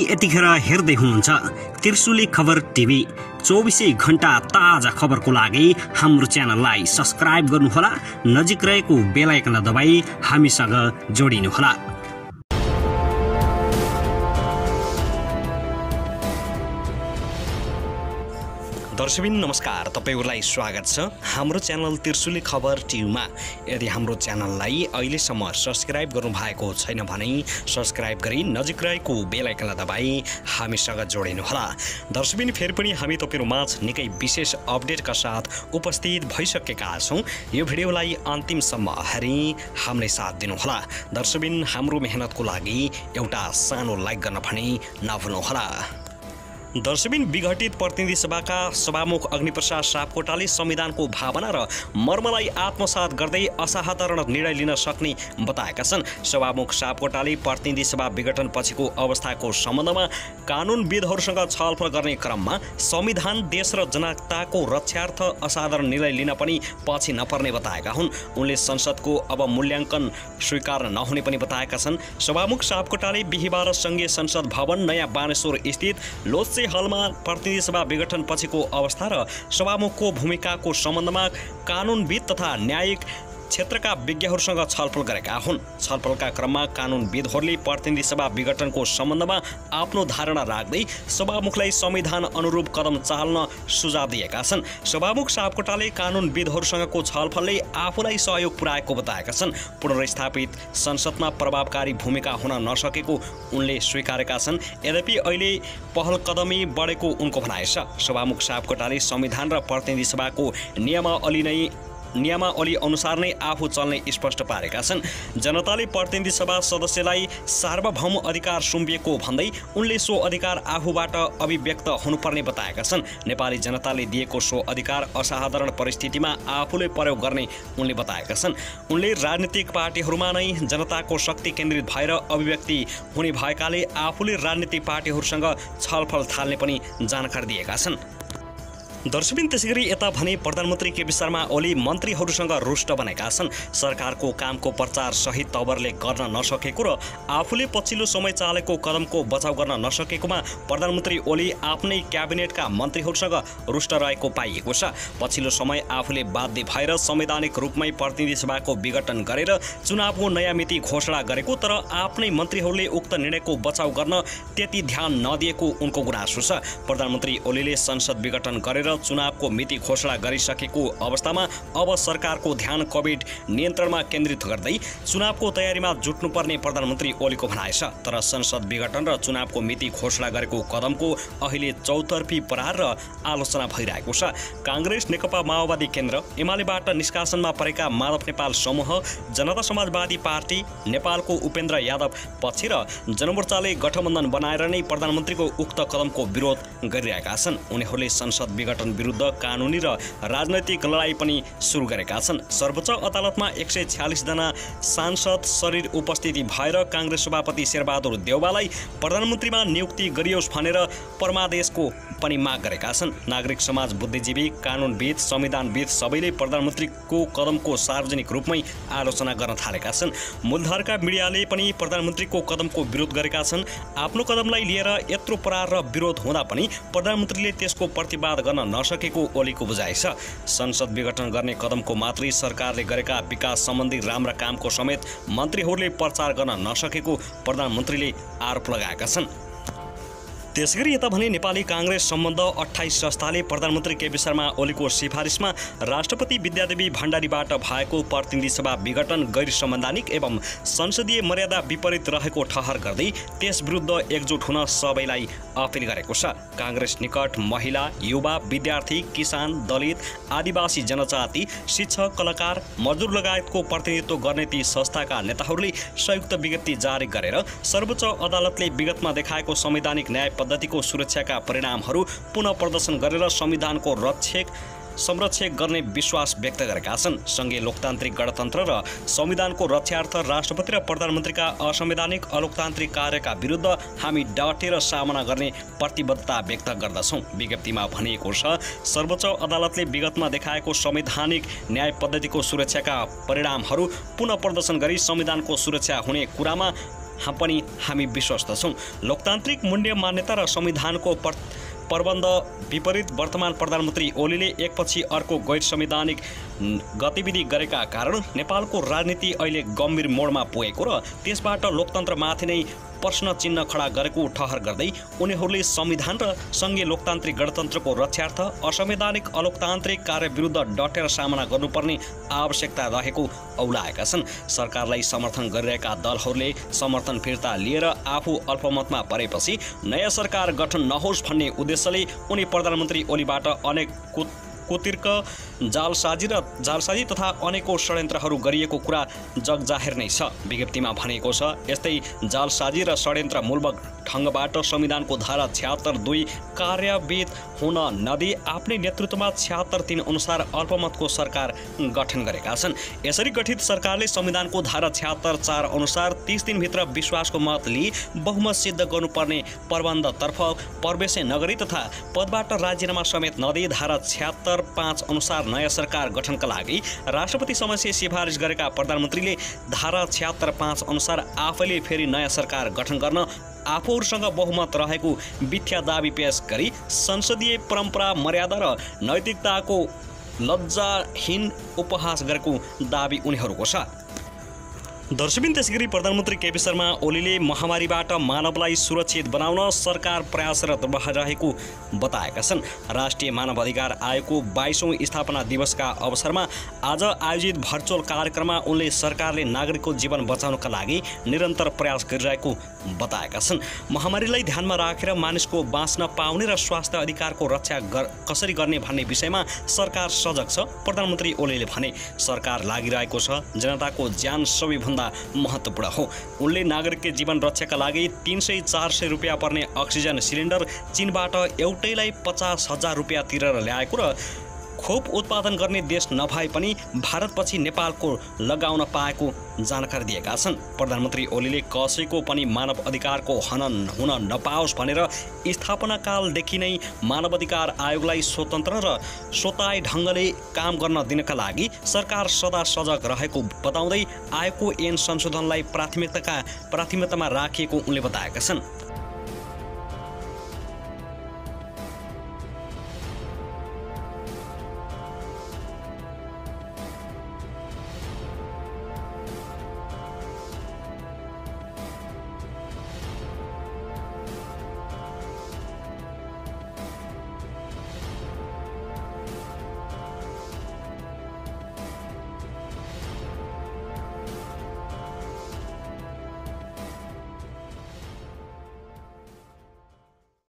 यतिखेर हेर्दै हुनुहुन्छ त्रिशुली खबर टिभी। 24 घण्टा ताजा खबरको लागि हाम्रो च्यानललाई सब्स्क्राइब गर्नुहोला, नजिक रहेको बेल आइकन दबाई हामीसँग जोडिनुहोला। दर्शकबिन नमस्कार, तपाईहरुलाई स्वागत छ हाम्रो च्यानल त्रिशुली खबर टिभीमा। यदि हाम्रो च्यानललाई अहिलेसम्म सब्स्क्राइब गर्नु भएको छैन भने सब्स्क्राइब गरी नजिक रहेको बेल आइकन दबाई हामीसँग जोडिनुहोला। दर्शकबिन फेरि पनि हामी तपाईहरुमाझ निकै विशेष अपडेटका साथ उपस्थित भइसकेका छौं। यो भिडियोलाई अन्तिमसम्म हेरी हामीलाई साथ दिनुहोला। दर्शकबिन हाम्रो मेहनतको लागि एउटा सानो लाइक गर्न पनि नभुल्नुहोला। दर्शकबिन विघटित प्रतिनिधि सभाका सभामुख अग्निप्रसाद सापकोटाले संविधानको भावना र मर्मलाई आत्मसात गर्दै असाधारण निर्णय लिन सक्ने बताएका छन्। सभामुख सापकोटाले प्रतिनिधि सभा विघटन पछिको अवस्थाको सम्बन्धमा कानुनविदहरूसँग छलफल गर्ने क्रममा संविधान देश र जनताको रक्षार्थ असाधारण निर्णय लिन पनि पछि नपर्ने बताएका हुन्। उनले संसदको अब मूल्याङ्कन स्वीकार नहुने पनि बताएका छन्। सभामुख सापकोटाले बिहीबार संघीय संसद भवन नयाँ बानेश्वर स्थित लोत्से हलमा प्रतिनिधि सभा विघटन पछिको अवस्था र सभामुखको भूमिकाको सम्बन्धमा कानुनविद तथा न्यायिक क्षेत्रका विज्ञहरूसँग छलफल गरेका हुन्। छलफलका क्रममा कानुनविदहरूले प्रतिनिधि सभा विघटनको सम्बन्धमा आफ्नो धारणा राख्दै सभामुखलाई संविधान अनुरूप कदम चाल्न सुझाव दिएका छन्। सभामुख सापकोटाले कानुनविदहरूसँगको छलफलले आफूलाई सहयोग पुर्याएको बताएका छन्। पुनर्स्थापित संसदमा प्रभावकारी भूमिका हुन नसकेको उनले स्वीकारेका छन्। यद्यपि अहिले पहल कदमी बढेको उनको भनाइ छ। सभामुख सापकोटाले संविधान र प्रतिनिधि सभाको नियमावली अनुसार नै आफू चल्ने स्पष्ट पारेका छन्। जनताले प्रतिनिधि सभा सदस्यलाई सार्वभौम अधिकार सुम्पिएको भन्दै उनले सो अधिकार आफूबाट अभिव्यक्त हुनुपर्ने बताएका छन्। नेपाली जनताले दिएको सो अधिकार असाधारण परिस्थितिमा आफूले प्रयोग गर्ने उनले बताएका छन्। उनले राजनीतिक पार्टीहरूमा नै जनताको शक्ति केन्द्रित भएर अभिव्यक्ति हुने भएकाले आफूले राजनीतिक पार्टीहरूसँग छलफल थाल्ने पनि जानकारी दिएका छन्। दर्शकबिन त्यसैगरी यता भने प्रधानमन्त्री केपी शर्मा ओली मन्त्रीहरूसँग रुष्ट बनेका छन्। सरकारको कामको प्रचार सही तवरले गर्न नसकेको र आफूले पछिल्लो समय चालेको कदमको बचाउ गर्न नसकेकोमा प्रधानमन्त्री ओली आफ्नै क्याबिनेटका मन्त्रीहरूसँग रुष्ट रहेको पाइएको छ। पछिल्लो समय आफूले बाध्य भएर संवैधानिक रूपमै प्रतिनिधि सभाको विघटन गरेर चुनावको नयाँ मिति घोषणा गरेको, तर आफ्नै मन्त्रीहरूले उक्त निर्णयको बचाउ गर्न त्यति ध्यान नदिएको उनको गुनासो छ। प्रधानमन्त्री ओलीले संसद विघटन गरेर चुनावको मिति घोषणा गरिसकेको अवस्थामा अब सरकारको ध्यान कोभिड नियन्त्रणमा केन्द्रित गर्दै चुनावको तयारीमा जुट्नुपर्ने प्रधानमन्त्री ओलीको भनाइ छ। तर संसद विघटन र चुनावको मिति घोषणा गरेको कदमको अहिले चौतर्फी प्रहार र आलोचना भइरहेको छ। कांग्रेस, नेकपा माओवादी केन्द्र, एमालेबाट निष्कासनमा परेका माधव नेपाल समूह, जनता समाजवादी पार्टी, नेपालको उपेन्द्र यादव पक्ष र जनमोर्चाले गठबन्धन बनाएर नै प्रधानमन्त्रीको उक्त कदमको विरोध गरिरहेका छन्। उनीहरूले संसद विघटन विरुद्ध कानुनी र राजनैतिक लडाई पनि सुरु गरेका छन्। सर्वोच्च अदालतमा 146 जना सांसद शरीर उपस्थिति भएर कांग्रेस सभापति शेरबहादुर देउवालाई प्रधानमन्त्रीमा नियुक्ति गरियोस् भनेर परमादेशको पनि माग गरेका छन्। नागरिक समाज, बुद्धिजीवी, कानुनविद, संविधानविद सबैले प्रधानमन्त्रीको कदमको सार्वजनिक रूपमै आलोचना गर्न थालेका छन्। मूलधारका मिडियाले पनि प्रधानमन्त्रीको कदमको विरोध गरेका छन्। आफ्नो कदमलाई लिएर यत्रो प्रहार र विरोध हुँदा पनि प्रधानमन्त्रीले त्यसको प्रतिवाद गर्न नसकेको ओलीको बुझाइ छ। संसद विघटन गर्ने कदमको मात्रै सरकारले गरेका विकास सम्बन्धी राम्रा कामको समेत मन्त्रीहरूले प्रचार गर्न नसकेको प्रधानमन्त्रीले आरोप लगाएका छन्। त्यसैगरी यता भने नेपाली कांग्रेस सम्बन्ध 28 संस्थाले प्रधानमन्त्री केपी शर्मा ओलीको सिफारिसमा राष्ट्रपति विद्यादेवी भण्डारीबाट भएको प्रतिनिधि सभा विघटन गैर संवैधानिक एवं संसदीय मर्यादा विपरीत रहेको ठहर गर्दै त्यस विरुद्ध एकजुट हुन सबैलाई अपिल गरेको छ। कांग्रेस निकट महिला, युवा, विद्यार्थी, किसान, दलित, आदिवासी जनजाति, शिक्षक, कलाकार, मजदुर लगायतको प्रतिनिधित्व गर्ने ती संस्थाका नेताहरूले संयुक्त विज्ञप्ति जारी गरेर सर्वोच्च अदालतले विगतमा देखाएको संवैधानिक न्याय पद्धतिको सुरक्षाका परिणामहरू पुनः प्रदर्शन गरेर संविधानको संरक्षक गर्ने विश्वास व्यक्त गरेका छन्। संघीय लोकतान्त्रिक गणतन्त्र र संविधानको रक्षार्थ राष्ट्रपति र प्रधानमन्त्रीका असंवैधानिक अलोकतान्त्रिक कार्यका विरुद्ध हामी डटेर सामना गर्ने प्रतिबद्धता व्यक्त गर्दछौँ। विज्ञप्तिमा भनिएको छ, सर्वोच्च अदालतले विगतमा देखाएको संवैधानिक न्याय पद्धतिको सुरक्षाका परिणामहरू पुनः प्रदर्शन गरी संविधानको सुरक्षा हुने कुरामा हामी विश्वस्त छौँ। लोकतान्त्रिक मूल्य मान्यता र संविधानको प्रबन्ध विपरीत वर्तमान प्रधानमन्त्री ओलीले एकपछि अर्को गैर संवैधानिक गतिविधि गरेका कारण नेपालको राजनीति अहिले गम्भीर मोडमा पुगेको र त्यसबाट लोकतन्त्रमाथि नै प्रश्न चिन्ह खडा गरेको ठहर गर्दै उनीहरूले संविधान र सङ्घीय लोकतान्त्रिक गणतन्त्रको रक्षार्थ असंवैधानिक अलोकतान्त्रिक कार्यविरुद्ध डटेर सामना गर्नुपर्ने आवश्यकता रहेको औलाएका छन्। सरकारलाई समर्थन गरिरहेका दलहरूले समर्थन फिर्ता लिएर आफू अल्पमतमा परेपछि नयाँ सरकार गठन नहोस् भन्ने उद्देश्यले उनी प्रधानमन्त्री ओलीबाट अनेक कुतिर्क जालसाजी तथा अनेकौं षड्यन्त्रहरू गरिएको कुरा जगजाहेर नै छ। विज्ञप्तिमा भनेको छ, यस्तै जालसाजी र षड्यन्त्र मूलक ढङ्गबाट संविधानको धारा 76(2) कार्यान्वित हुन नदिई आफ्नै नेतृत्वमा 76(3) अनुसार अल्पमतको सरकार गठन गरेका छन्। यसरी गठित सरकारले संविधानको धारा 76(4) अनुसार 30 दिनभित्र विश्वासको मत लिई बहुमत सिद्ध गर्नुपर्ने प्रबन्धतर्फ प्रवेश नगरी तथा पदबाट राजीनामा समेत नदिई धारा 76(5) अनुसार नयाँ सरकार गठनका लागि राष्ट्रपति समक्ष सिफारिस गरेका प्रधानमन्त्रीले धारा 76(5) अनुसार आफैले फेरि नयाँ सरकार गठन गर्न आफूहरूसँग बहुमत रहेको मिथ्या दाबी पेश गरी संसदीय परम्परा, मर्यादा र नैतिकताको लज्जाहीन उपहास गरेको दाबी उनीहरूको छ। दर्शकबिन, त्यसैगरी प्रधानमन्त्री केपी शर्मा ओलीले महामारीबाट मानवलाई सुरक्षित बनाउन सरकार प्रयासरत रहेको बताएका छन्। राष्ट्रिय मानव अधिकार आयोगको 22औं स्थापना दिवसका अवसरमा आज आयोजित भर्चुअल कार्यक्रममा उनले सरकारले नागरिकको जीवन बचाउनका लागि निरन्तर प्रयास गरिरहेको बताएका छन्। महामारीलाई ध्यानमा राखेर मानिसको बाँच्न पाउने र स्वास्थ्य अधिकारको रक्षा कसरी गर्ने भन्ने विषयमा सरकार सजग छ। प्रधानमन्त्री ओलीले भने, सरकार लागिरहेको छ, जनताको ज्यान सबैभन्दा महत्त्वपूर्ण हो। उनले नागरिकको जीवन रक्षाका लागि 300-400 रुपियाँ पर्ने अक्सिजन सिलिन्डर चीनबाट एउटैलाई 50,000 रुपियाँ तिरेर ल्याएको र खोप उत्पादन गर्ने देश नभए पनि भारतपछि नेपालको लगाउन पाएको जानकारी दिएका छन्। प्रधानमन्त्री ओलीले कसैको पनि मानव अधिकारको हनन हुन नपाओस् भनेर स्थापनाकालदेखि नै मानव अधिकार आयोगलाई स्वतन्त्र र स्वतन्त्र ढङ्गले काम गर्न दिनका लागि सरकार सदा सजग रहेको बताउँदै आयोगको ऐन संशोधनलाई प्राथमिकतामा राखिएको उनले बताएका छन्।